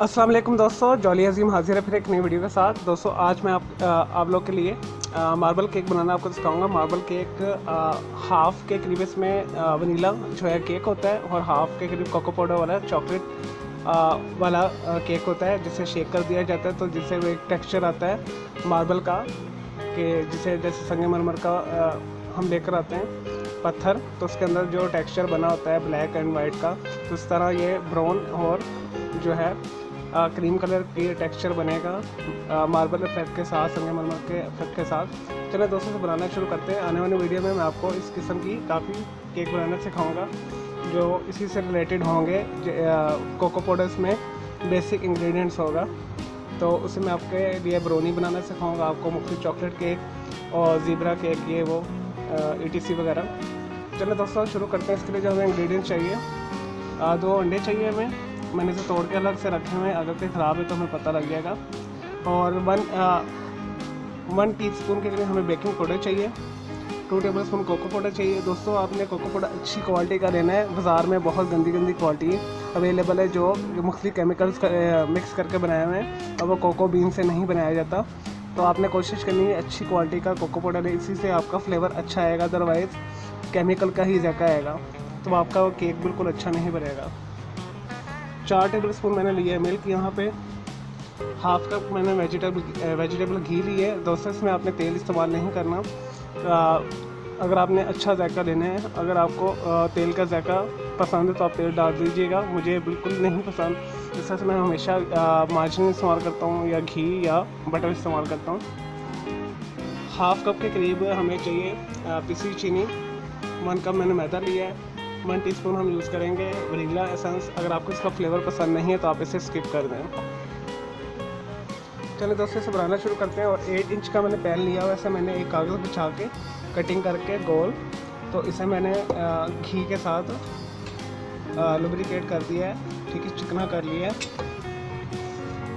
अस्सलाम वालेकुम दोस्तों, जॉली अजीम हाजिर है फिर एक नई वीडियो के साथ। दोस्तों आज मैं आप लोग के लिए मार्बल केक बनाना आपको सिखाऊंगा। मार्बल केक हाफ़ के करीब इसमें वनीला जो है केक होता है और हाफ़ के करीब कोको पाउडर वाला चॉकलेट वाला केक होता है, जिसे शेक कर दिया जाता है तो जिससे वो एक टेक्सचर आता है मार्बल का, कि जिसे जैसे संगमरमर का हम लेकर आते हैं पत्थर, तो उसके अंदर जो टेक्सचर बना होता है ब्लैक एंड वाइट का, तो इस तरह ये ब्राउन और जो है क्रीम कलर की टेक्सचर बनेगा मार्बल इफेक्ट के साथ, संगमरमर के इफेक्ट के साथ। चलिए दोस्तों से बनाना शुरू करते हैं। आने वाली वीडियो में मैं आपको इस किस्म की काफ़ी केक बनाना सिखाऊंगा जो इसी से रिलेटेड होंगे। कोको पाउडर्स में बेसिक इंग्रेडिएंट्स होगा, तो उसे मैं आपके लिए ब्राउनी बनाना सिखाऊंगा, आपको मुख्तलिफ चॉकलेट केक और ज़ीब्रा केक ये वो ETC वगैरह। चलिए दोस्तों शुरू करते हैं। इसके लिए जो हमें इंग्रेडिएंट्स चाहिए, 2 अंडे चाहिए हमें, मैंने इसे तोड़ के अलग से रखे हुए हैं, अगर कोई ख़राब है तो हमें पता लग जाएगा। और 1 टीस्पून के लिए हमें बेकिंग पाउडर चाहिए, 2 टेबलस्पून कोको पाउडर चाहिए। दोस्तों आपने कोको पाउडर अच्छी क्वालिटी का लेना है, बाज़ार में बहुत गंदी क्वालिटी अवेलेबल है जो मुख्तलिफ केमिकल्स मिक्स करके बनाए हुए हैं और वो कोको बीन से नहीं बनाया जाता। तो आपने कोशिश करनी है अच्छी क्वालिटी का कोको पाउडर है, इसी से आपका फ्लेवर अच्छा आएगा, अदरवाइज़ केमिकल का ही जायका आएगा तो आपका वो केक बिल्कुल अच्छा नहीं बनेगा। 4 टेबलस्पून मैंने लिया है मिल्क, यहाँ पे हाफ़ कप मैंने वेजिटेबल घी लिया है। दोस्तों इसमें आपने तेल इस्तेमाल नहीं करना, अगर आपने अच्छा जायका लेना है, अगर आपको तेल का जायका पसंद है तो आप तेल डाल दीजिएगा, मुझे बिल्कुल नहीं पसंद, इस वजह से मैं हमेशा मार्जिन इस्तेमाल करता हूँ या घी या बटर इस्तेमाल करता हूँ। हाफ़ कप के करीब हमें चाहिए पिसी चीनी, 1 कप मैंने मैदा लिया है, 1 टीस्पून हम यूज़ करेंगे वनीला एसेंस। अगर आपको इसका फ्लेवर पसंद नहीं है तो आप इसे स्किप कर दें। चलिए दोस्तों इसे बनाना शुरू करते हैं। और 8 इंच का मैंने पैन लिया हुआ है, ऐसे मैंने एक कागज़ बिछा के कटिंग करके गोल, तो इसे मैंने घी के साथ लुब्रिकेट कर दिया है, ठीक है, चिकना कर लिया है।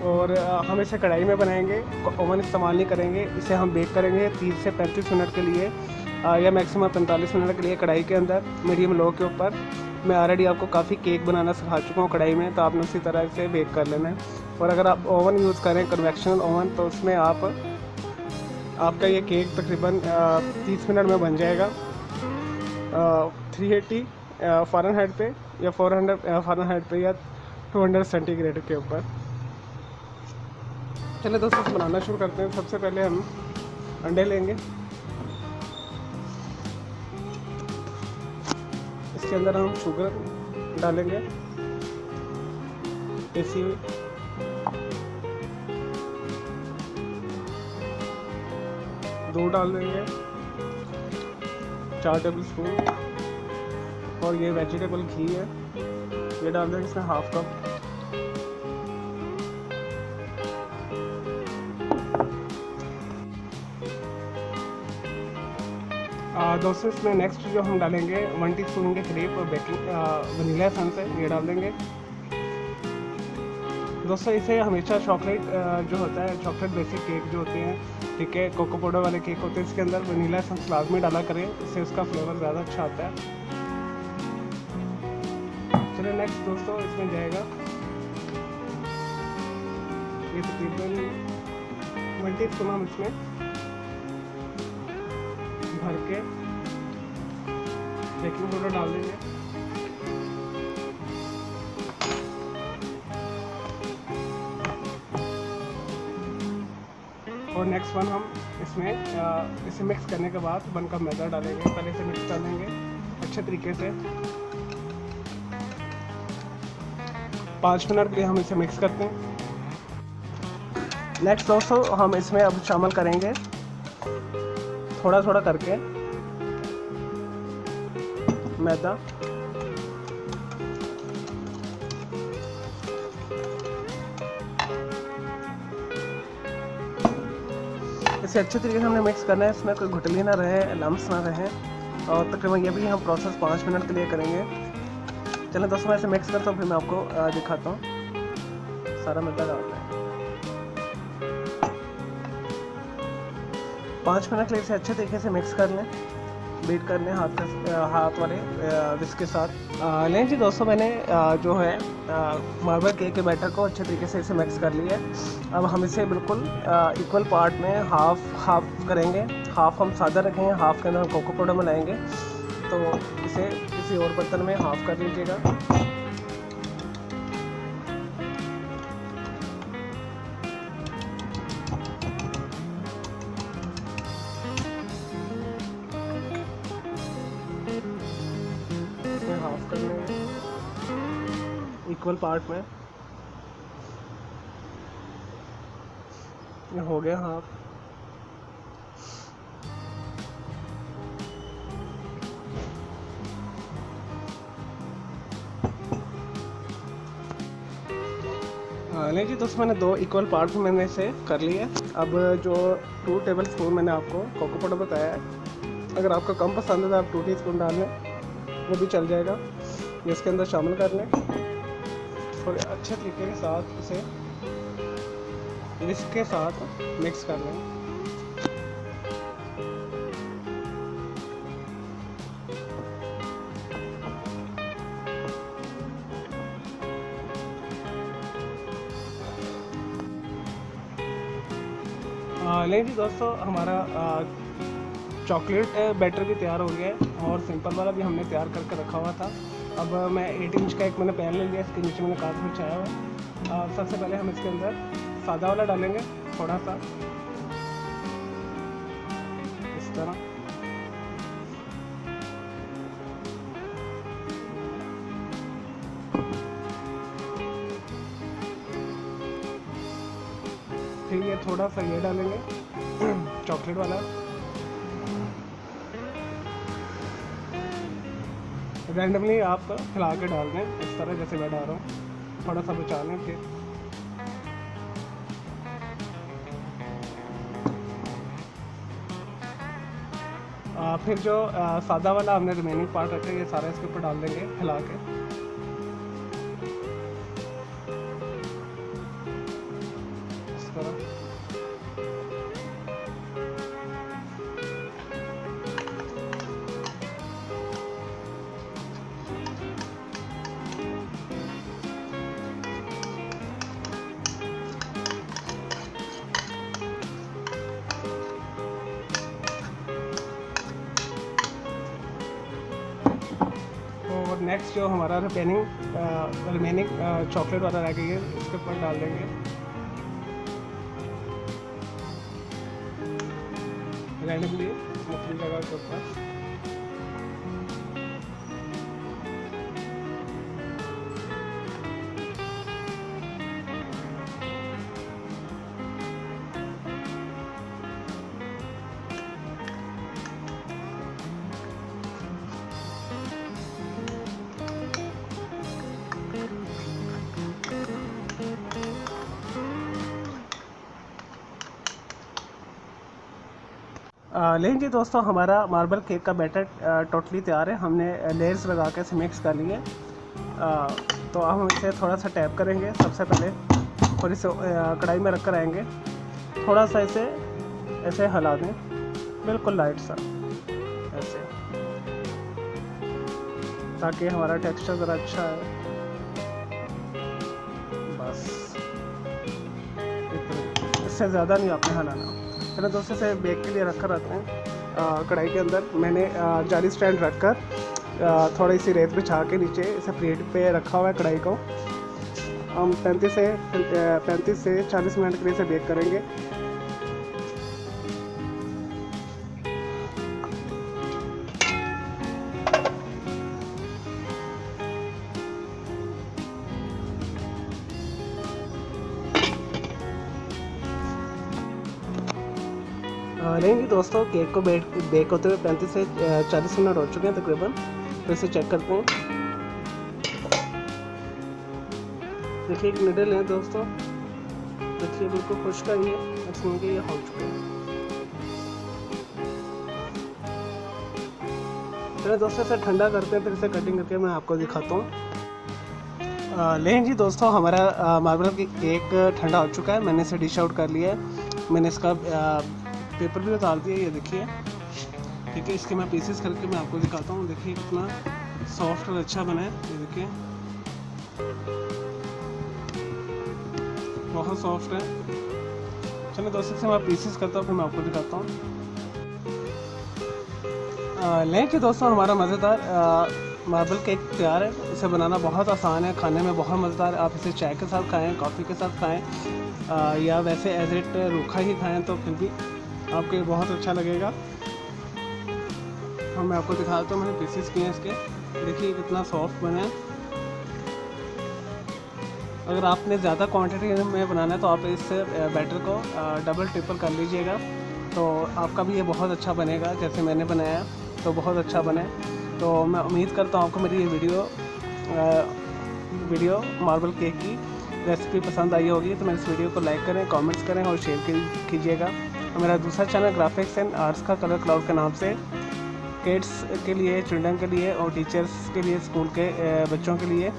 और हम इसे कढ़ाई में बनाएंगे, ओवन इस्तेमाल नहीं करेंगे, इसे हम बेक करेंगे 30 से 35 मिनट के लिए या मैक्सिमम 45 मिनट के लिए कढ़ाई के अंदर मीडियम लो के ऊपर। मैं ऑलरेडी आपको काफ़ी केक बनाना सिखा चुका हूँ कढ़ाई में, तो आपने उसी तरह से बेक कर लेना है। और अगर आप ओवन यूज़ करें कन्वेक्शनल ओवन, तो उसमें आपका ये केक तकरीबन 30 मिनट में बन जाएगा 380 फ़ारेनहाइट पे या 400 फ़ारेनहाइट पे या 200 सेंटीग्रेड के ऊपर। चलिए दोस्तों इसे बनाना शुरू करते हैं। सबसे पहले हम अंडे लेंगे, इसके अंदर हम शुगर डालेंगे पिसी हुई, दूध डाल देंगे 4 टेबलस्पून, और ये वेजिटेबल घी है ये डाल देंगे इसमें हाफ़ कप। दोस्तों इसमें नेक्स्ट जो हम डालेंगे 1 टीस्पून के करीब बेकिंग वनीला एसेंस है, ये डाल देंगे। दोस्तों इसे हमेशा चॉकलेट जो होता है, चॉकलेट बेसिक केक जो होते हैं, ठीक है, कोको पाउडर वाले केक होते हैं, इसके अंदर वनीला एसेंस लाजमी डाला करें, इससे उसका फ्लेवर ज़्यादा अच्छा आता है। चलिए नेक्स्ट दोस्तों इसमें जाएगा ये तकरीबन 1 टीस्पून हम इसमें भर के बेकिंग पाउडर डाल देंगे। और नेक्स्ट वन हम इसमें इसे मिक्स करने के बाद 1 कप मैदा डालेंगे, पहले से मिक्स कर लेंगे अच्छे तरीके से। 5 मिनट के लिए हम इसे मिक्स करते हैं। नेक्स्ट दोस्तों हम इसमें अब शामिल करेंगे थोड़ा थोड़ा करके मैदा, इसे अच्छे तरीके से हमने मिक्स करना है, इसमें कोई गुठली ना रहे, लम्स ना रहे, और तकरीबन ये भी हम प्रोसेस 5 मिनट के लिए करेंगे। चलिए दोस्तों मैं इसे मिक्स करता हूँ, फिर मैं आपको दिखाता हूँ। सारा मैदा डालना है, 5 मिनट के लिए इसे अच्छे तरीके से मिक्स कर लें। बीट करने हाथ वाले विस्क के साथ। नहीं जी दोस्तों, मैंने जो है मार्बल केक के बैटर को अच्छे तरीके से इसे मिक्स कर लिया है। अब हम इसे बिल्कुल इक्वल पार्ट में हाफ करेंगे। हाफ हम सादा रखेंगे, हाफ के अंदर हम कोको पाउडर मिलाएंगे। तो इसे किसी और बर्तन में हाफ कर लीजिएगा। हाफ कर लेंगे इक्वल पार्ट में। ये हो गया हाफ। नहीं जी दोस्तों, मैंने 2 इक्वल पार्ट में मैंने इसे कर लिया है। अब जो 2 टेबल स्पून मैंने आपको कोको पाउडर बताया है, अगर आपको कम पसंद है तो आप 2 टीस्पून डाल लें, वो भी चल जाएगा। ये इसके अंदर शामिल कर लें। थोड़े अच्छे तरीके के साथ इसे विस्क के साथ मिक्स कर लें। नहीं जी दोस्तों, हमारा चॉकलेट बैटर भी तैयार हो गया है और सिंपल वाला भी हमने तैयार करके रखा हुआ था। अब मैं 8 इंच का एक मैंने पैन ले लिया, इसके नीचे मैंने कागज बिछाया हुआ है। सबसे पहले हम इसके अंदर सादा वाला डालेंगे, थोड़ा सा इस तरह। फिर ये थोड़ा सा ये डालेंगे चॉकलेट वाला। रैंडमली आप हिला के डाल दें, इस तरह जैसे मैं डाल रहा हूँ। थोड़ा सा बचा लें। फिर जो सादा वाला हमने रिमेनिंग पार्ट रखा है, ये सारा इसके ऊपर डाल देंगे हिला के। इस तरह और नेक्स्ट जो हमारा रिमेनिंग चॉकलेट वाला रह गई है, इसके ऊपर डाल देंगे रैंडमली मुख्तलिफ जगह के ऊपर। लेकिन जी दोस्तों, हमारा मार्बल केक का बैटर टोटली तैयार है। हमने लेयर्स लगा के इसे मिक्स कर लिए। तो अब हम इसे थोड़ा सा टैप करेंगे। सबसे पहले और इसे कढ़ाई में रख कर आएंगे, थोड़ा सा इसे ऐसे हिला दें, बिल्कुल लाइट सा ऐसे, ताकि हमारा टेक्सचर ज़रा अच्छा है। बस इतना, इससे ज़्यादा नहीं आपने हिलाना। चलो दोस्तों, से बेक के लिए रख कर रखते हैं। कढ़ाई के अंदर मैंने जाली स्टैंड रख कर थोड़ी सी रेत बिछा के नीचे इसे प्लेट पे रखा हुआ है कढ़ाई को। हम 35 से 40 मिनट के लिए इसे बेक करेंगे। नहीं जी दोस्तों, केक को बेक होते हुए 35 से 40 मिनट हो चुके हैं तकरीबन। तो इसे चेक करते हैं। देखिए एक निडल है दोस्तों, देखिए बिल्कुल खुश्क है ये, इसमें ये हो चुके हैं। चलो दोस्तों, इसे ठंडा करते हैं, फिर इसे कटिंग करके मैं आपको दिखाता हूँ। लेकिन जी दोस्तों, हमारा मार्बल केक ठंडा हो चुका है। मैंने इसे डिश आउट कर लिया है। मैंने इसका पेपर भी उतार दिया, ये देखिए ठीक है। इसके मैं पीसेस करके मैं आपको दिखाता हूँ। देखिए कितना सॉफ्ट और अच्छा बना है, ये देखिए बहुत सॉफ्ट है। चलिए दोस्तों से मैं पीसेस करता हूँ, फिर मैं आपको दिखाता हूँ। लें कि दोस्तों हमारा मज़ेदार मार्बल केक तैयार है। इसे बनाना बहुत आसान है, खाने में बहुत मज़ेदार है। आप इसे चाय के साथ खाएं, कॉफ़ी के साथ खाएं, या वैसे एज इट रूखा ही खाएं तो फिर भी आपको बहुत अच्छा लगेगा। और मैं आपको दिखाता हूँ, मैंने पीसेस किए हैं इसके, देखिए कितना सॉफ्ट बना है। अगर आपने ज़्यादा क्वांटिटी में बनाना है तो आप इस बैटर को डबल ट्रिपल कर लीजिएगा, तो आपका भी ये बहुत अच्छा बनेगा। जैसे मैंने बनाया तो बहुत अच्छा बने। तो मैं उम्मीद करता हूँ आपको मेरी ये वीडियो मार्बल केक की रेसिपी पसंद आई होगी। तो मेरे इस वीडियो को लाइक करें, कमेंट्स करें और शेयर कीजिएगा। और मेरा दूसरा चैनल ग्राफिक्स एंड आर्ट्स का कलर क्लाउड के नाम से किड्स के लिए, चिल्ड्रन के लिए और टीचर्स के लिए, स्कूल के बच्चों के लिए।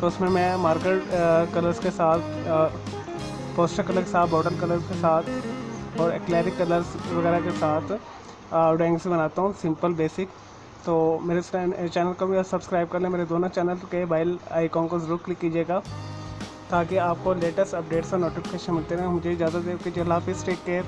तो उसमें मैं मार्कर कलर्स के साथ, पोस्टर कलर के साथ, बॉर्डर कलर के साथ और एक्रेलिक कलर्स वगैरह के साथ ड्राइंग्स बनाता हूँ, सिंपल बेसिक। तो मेरे चैनल को भी सब्सक्राइब कर लें। मेरे दोनों चैनल के बेल आइकॉन को ज़रूर क्लिक कीजिएगा ताकि आपको लेटेस्ट अपडेट्स और नोटिफिकेशन मिलते रहें। मुझे इजाज़त दें कि अल्लाह हाफ़िज़, टेक केयर।